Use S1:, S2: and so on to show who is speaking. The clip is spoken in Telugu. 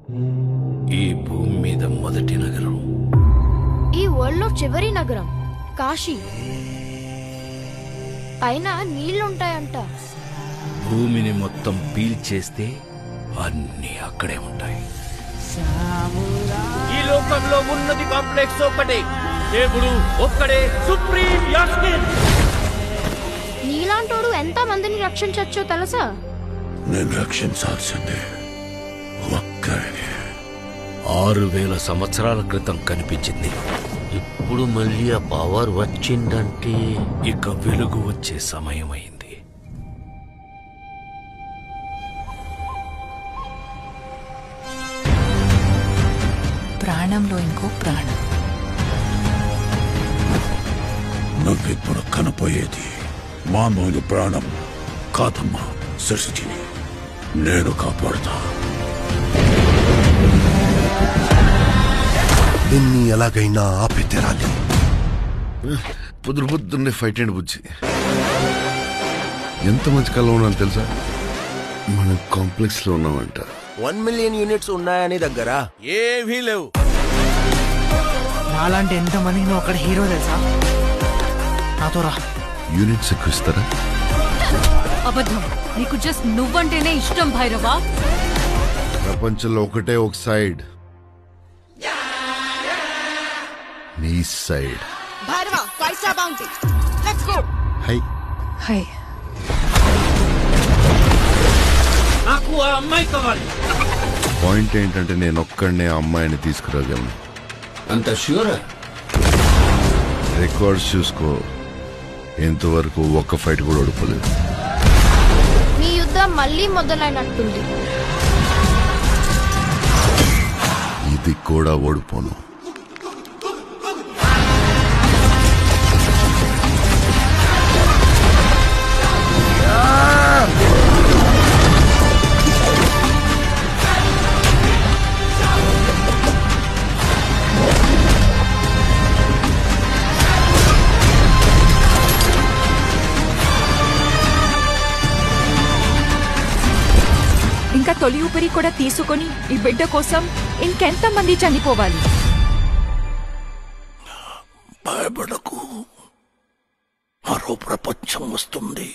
S1: ఈ భూమి మీద మొదటి నగరం,
S2: ఈ వరల్డ్ లో చివరి నగరం కాశీ. పైన నీళ్లుంటాయంట.
S1: భూమిని మొత్తం పీల్చేస్తే అన్ని అక్కడే ఉంటాయి.
S3: ఈ లోకంలో ఉన్నది కాంప్లెక్స్ ఒక్కటే, దేవుడు ఒక్కడే సుప్రీం యాస్కిన్.
S2: నీలాంటోడు ఎంత మందిని రక్షించచ్చో తెలుసా?
S4: నేను రక్షించాల్సిందే ఒక్కరిని.
S1: 6000 సంవత్సరాల క్రితం కనిపించింది.
S3: ఇప్పుడు మళ్ళీ ఆ పవర్ వచ్చిందంటే
S1: ఇక వెలుగు వచ్చే సమయమైంది.
S5: ప్రాణంలో ఇంకో ప్రాణం.
S4: నువ్విప్పుడు కనపోయేది మామూలు ప్రాణం కాదమ్మా. సృష్టిని నేను కాపాడుతా.
S6: దీన్ని ఎలాగైనా ఆపి తీరాలి.
S7: పొద్దున్నే ఫైట్ అండ్ బుజ్జి ఎంత మంచి కళ ఉన్నాను తెలుసా? మనం కాంప్లెక్స్ లో ఉన్నామంట.
S6: 1 మిలియన్ యూనిట్స్ ఉన్నాయని దగ్గర
S4: ఏవీ లేవు.
S8: నాలాంటి ఎంతమందికి నువ్వు అక్కడ హీరో తెలుసా? నాతో రా.
S7: యూనిట్స్ ఎక్కువ ఇస్తారా?
S5: అబద్ధం. నీకు జస్ట్ నువ్వంటేనే ఇష్టం భైరవా.
S7: ప్రపంచంలో ఒకటే ఒక సైడ్, నీ side.
S5: Bhairava, 5 star bounty. Let's go.
S7: Hi
S5: hi.
S3: నాకు ఆ అమ్మాయి కావాలి.
S7: పాయింట్ ఏంటంటే నేను ఒక్కడనే ఆ అమ్మాయిని తీసుకురాగలను.
S1: అంత ష్యూరా?
S7: రికార్డ్స్ చూసుకో, ఎంతవరకు ఒక్క ఫైట్ కూడా ఓడిపోలేదు.
S2: మీ యుద్ధం మళ్ళీ మొదలైనట్టుంది.
S7: ఇది కూడా ఓడిపోను.
S5: ఇంకా తొలి ఊపిరి కూడా తీసుకొని ఈ బిడ్డ కోసం ఇంకెంత మంది చనిపోవాలి?
S4: భయపడకు, మరో ప్రపంచం వస్తుంది.